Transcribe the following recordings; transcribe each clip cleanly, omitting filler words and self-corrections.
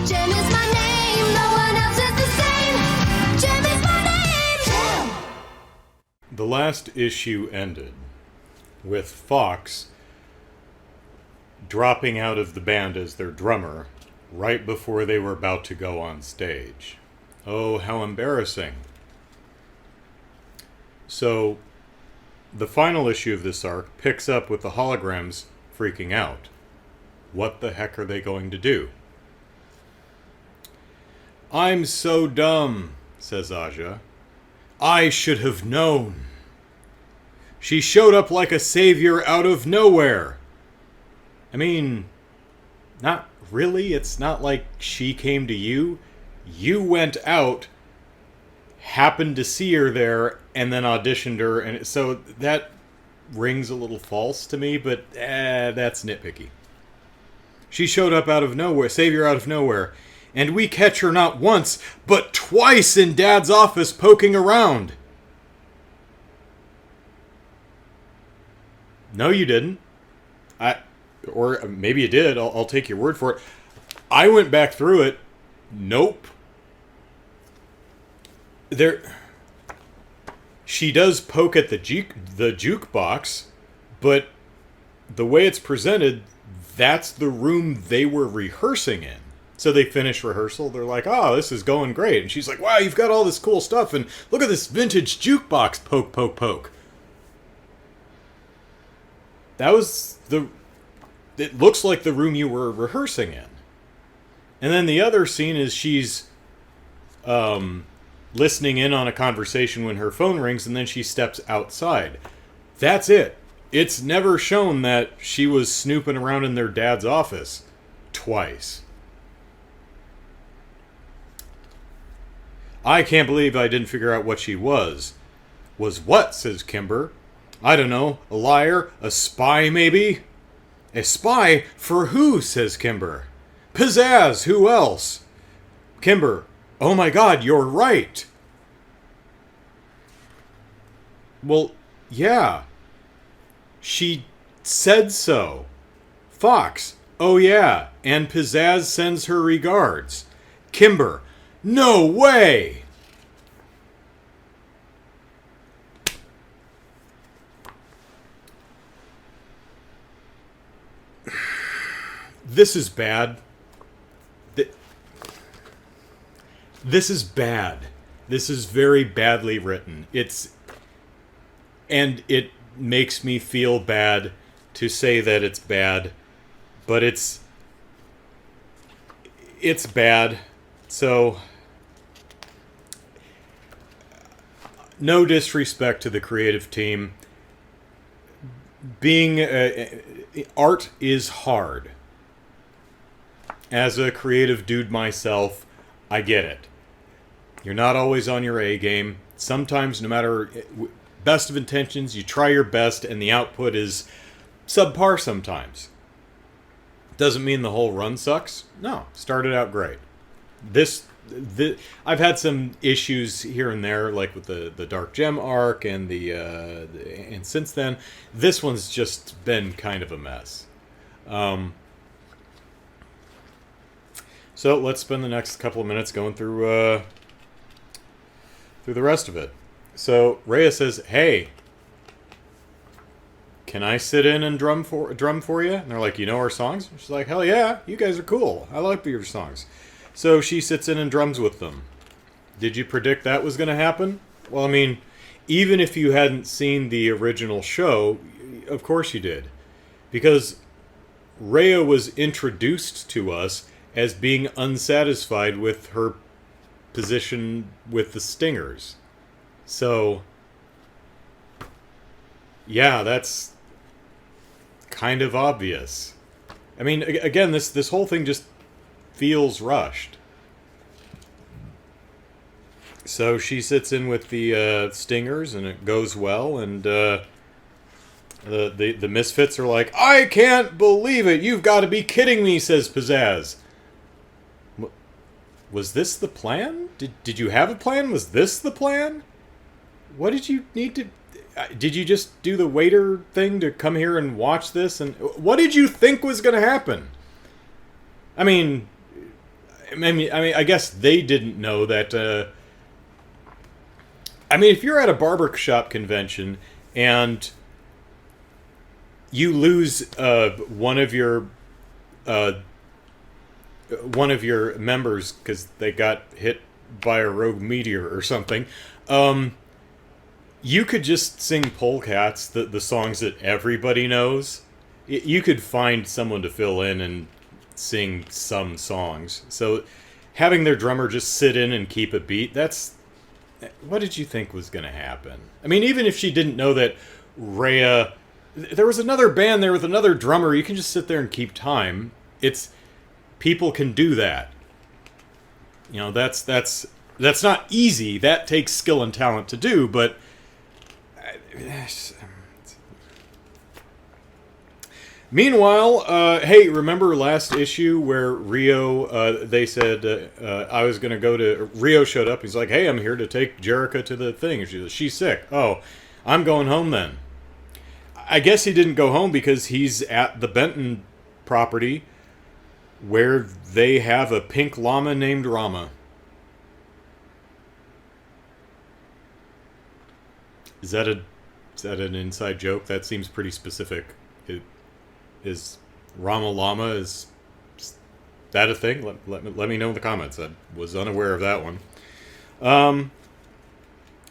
JEM is my name, no one else is the same. JEM is my name. JEM. The last issue ended with Fox dropping out of the band as their drummer right before they were about to go on stage. Oh, how embarrassing. So, the final issue of this arc picks up with the holograms freaking out. What the heck are they going to do? "I'm so dumb," says Aja. "I should have known. She showed up like a savior out of nowhere." I mean, not really. It's not like she came to you. You went out, happened to see her there, and then auditioned her. And so that rings a little false to me, but that's nitpicky. "She showed up out of nowhere, savior out of nowhere, and we catch her not once, but twice in Dad's office poking around." No, you didn't. Or maybe you did. I'll take your word for it. I went back through it. Nope. She does poke at the jukebox, but the way it's presented, that's the room they were rehearsing in. So they finish rehearsal. They're like, "Oh, this is going great." And she's like, "Wow, you've got all this cool stuff. And look at this vintage jukebox. Poke, poke, poke." That was it looks like the room you were rehearsing in. And then the other scene is she's listening in on a conversation when her phone rings, and then she steps outside. That's it. It's never shown that she was snooping around in their dad's office twice. "I can't believe I didn't figure out what she was." "Was what?" says Kimber. "I don't know. A liar? A spy, maybe?" "A spy? For who?" says Kimber. "Pizzazz! Who else?" Kimber: "Oh my god, you're right." "Well, yeah. She said so." Fox: "Oh yeah, and Pizzazz sends her regards." Kimber: "No way!" This is bad. This is bad. This is very badly written. And it makes me feel bad to say that it's bad, but it's bad. So, no disrespect to the creative team. Art is hard. As a creative dude myself, I get it. You're not always on your A game. Sometimes, no matter best of intentions, you try your best and the output is subpar sometimes. Doesn't mean the whole run sucks. No, started out great. I've had some issues here and there, like with the Dark Gem arc and and since then, this one's just been kind of a mess. So let's spend the next couple of minutes going through the rest of it. So Rhea says, "Hey, can I sit in and drum for you?" And they're like, "You know our songs?" She's like, "Hell yeah, you guys are cool. I like your songs." So she sits in and drums with them. Did you predict that was going to happen? Well, I mean, even if you hadn't seen the original show, of course you did. Because Rhea was introduced to us as being unsatisfied with her position with the Stingers. So, yeah, that's kind of obvious. I mean, again, this whole thing just feels rushed. So she sits in with the Stingers, and it goes well, and the Misfits are like, "I can't believe it! You've got to be kidding me!" says Pizzazz. Was this the plan? Did you have a plan? Was this the plan? What did you need to... Did you just do the waiter thing to come here and watch this? And what did you think was going to happen? I mean, I guess they didn't know that. If you're at a barbershop convention and you lose uh, one of your members because they got hit by a rogue meteor or something, you could just sing Polecats, the songs that everybody knows. You could find someone to fill in and sing some songs. So having their drummer just sit in and keep a beat, that's... What did you think was going to happen? Even if she didn't know that Rhea... There was another band there with another drummer. You can just sit there and keep time. People can do that. That's not easy. That takes skill and talent to do, but... Meanwhile, hey, remember last issue where Rio, they said, I was going to go to... Rio showed up. He's like, hey, I'm here to take Jerica to the thing. She's sick. Oh, I'm going home then. I guess he didn't go home because he's at the Benton property where they have a pink llama named Rama. Is that an inside joke? That seems pretty specific. Is Rama Llama, is that a thing? Let me know in the comments. I was unaware of that one.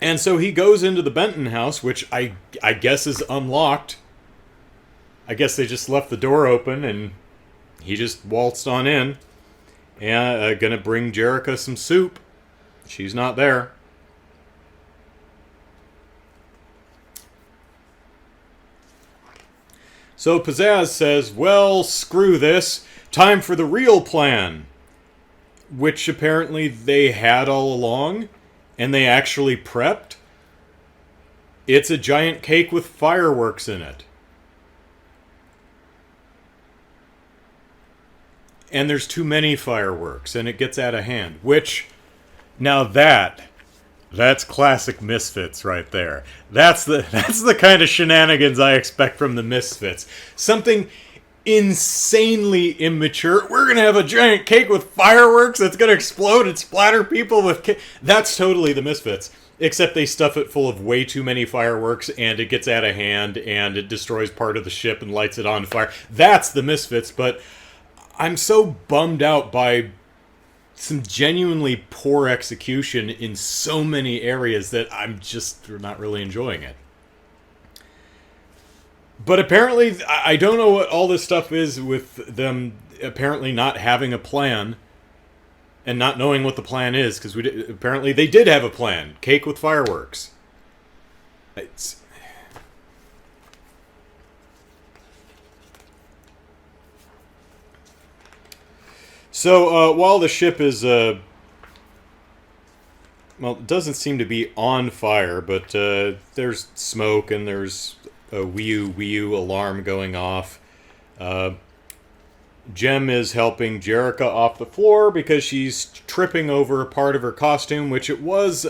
And so he goes into the Benton house, which I guess is unlocked. I guess they just left the door open and he just waltzed on in. And gonna bring Jerica some soup. She's not there. So Pizzazz says, well, screw this. Time for the real plan. Which apparently they had all along. And they actually prepped. It's a giant cake with fireworks in it. And there's too many fireworks. And it gets out of hand. Which, now that's classic Misfits right there. That's the kind of shenanigans I expect from the Misfits. Something insanely immature. We're going to have a giant cake with fireworks that's going to explode and splatter people with cake. That's totally the Misfits. Except they stuff it full of way too many fireworks and it gets out of hand and it destroys part of the ship and lights it on fire. That's the Misfits, but I'm so bummed out by some genuinely poor execution in so many areas that I'm just not really enjoying it. But apparently, I don't know what all this stuff is with them apparently not having a plan and not knowing what the plan is, because apparently they did have a plan. Cake with fireworks. So, while the ship is, well, it doesn't seem to be on fire, but there's smoke and there's a Wii U alarm going off. JEM is helping Jerica off the floor because she's tripping over part of her costume, which it was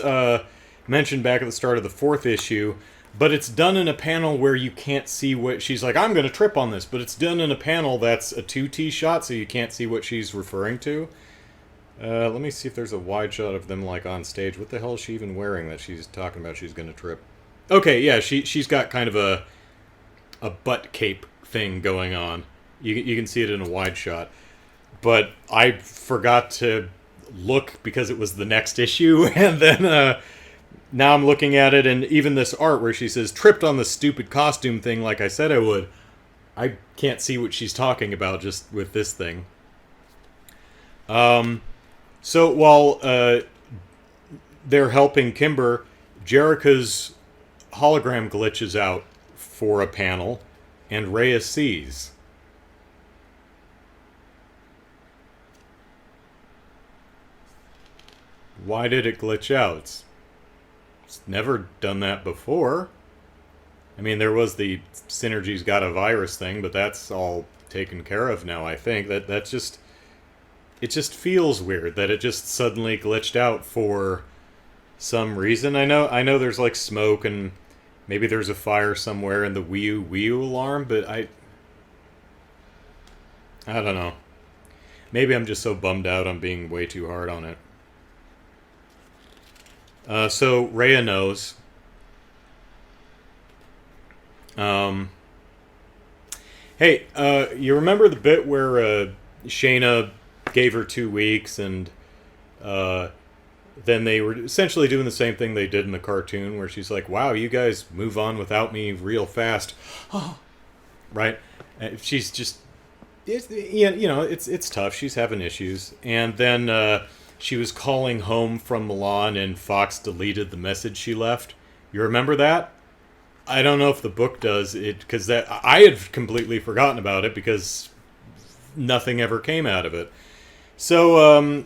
mentioned back at the start of the 4th issue. But it's done in a panel where you can't see what... She's like, I'm going to trip on this. But it's done in a panel that's a 2T shot, so you can't see what she's referring to. Let me see if there's a wide shot of them, like, on stage. What the hell is she even wearing that she's talking about she's going to trip? Okay, yeah, she's got kind of a butt cape thing going on. You can see it in a wide shot. But I forgot to look because it was the next issue, and then... Now I'm looking at it, and even this art where she says, tripped on the stupid costume thing like I said I would, I can't see what she's talking about just with this thing. So while they're helping Kimber, Jerica's hologram glitches out for a panel, and Rhea sees. Why did it glitch out? It's never done that before. I mean, there was the Synergy's got a virus thing, but that's all taken care of now, I think. That's just... It just feels weird that it just suddenly glitched out for some reason. I know there's like smoke and maybe there's a fire somewhere in the Wii U alarm, but I don't know. Maybe I'm just so bummed out I'm being way too hard on it. So Rhea knows. Hey, you remember the bit where Shayna gave her 2 weeks, and then they were essentially doing the same thing they did in the cartoon, where she's like, "Wow, you guys move on without me real fast," right? She's just, it's tough. She's having issues, and then she was calling home from Milan, and Fox deleted the message she left. You remember that? I don't know if the book does it, because that I had completely forgotten about it because nothing ever came out of it. So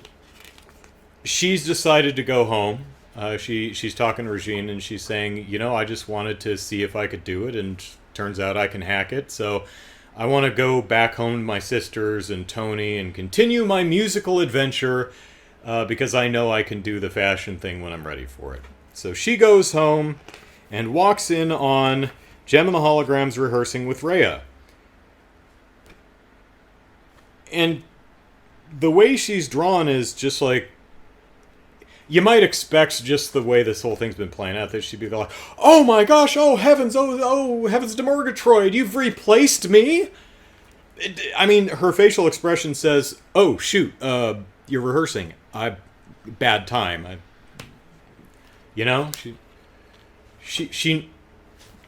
she's decided to go home. She's talking to Regine, and she's saying, I just wanted to see if I could do it, and turns out I can hack it. So I want to go back home to my sisters and Tony and continue my musical adventure because I know I can do the fashion thing when I'm ready for it. So she goes home and walks in on JEM and the Holograms rehearsing with Rhea. And the way she's drawn is just like, you might expect, just the way this whole thing's been playing out, that she'd be like, "Oh my gosh, oh heavens, oh heavens to Murgatroyd, you've replaced me?" I mean, her facial expression says, "Oh shoot, you're rehearsing. Bad time." She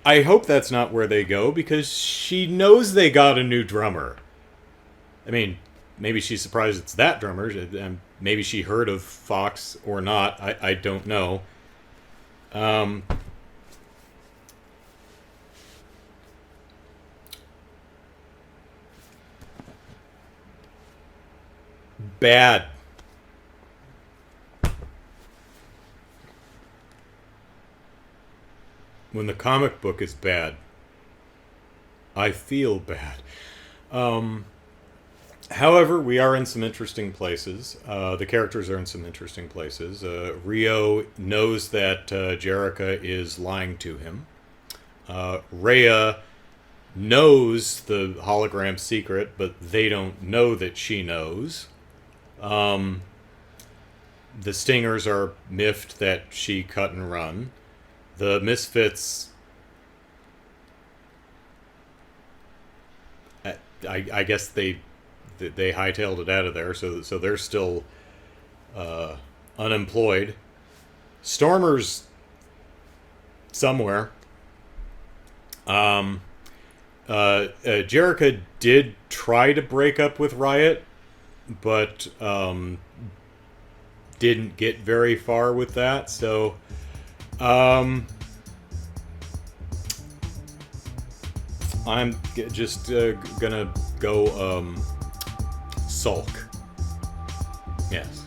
I hope that's not where they go, because she knows they got a new drummer. I mean, maybe she's surprised it's that drummer, and maybe she heard of Fox or not. I don't know. Bad. When the comic book is bad, I feel bad. However, we are in some interesting places. The characters are in some interesting places. Rio knows that Jerica is lying to him. Rhea knows the hologram secret, but they don't know that she knows. The Stingers are miffed that she cut and run. The Misfits, I guess they hightailed it out of there, so they're still unemployed. Stormer's somewhere. Jerica did try to break up with Riot, but didn't get very far with that, so I'm just gonna go sulk. Yes.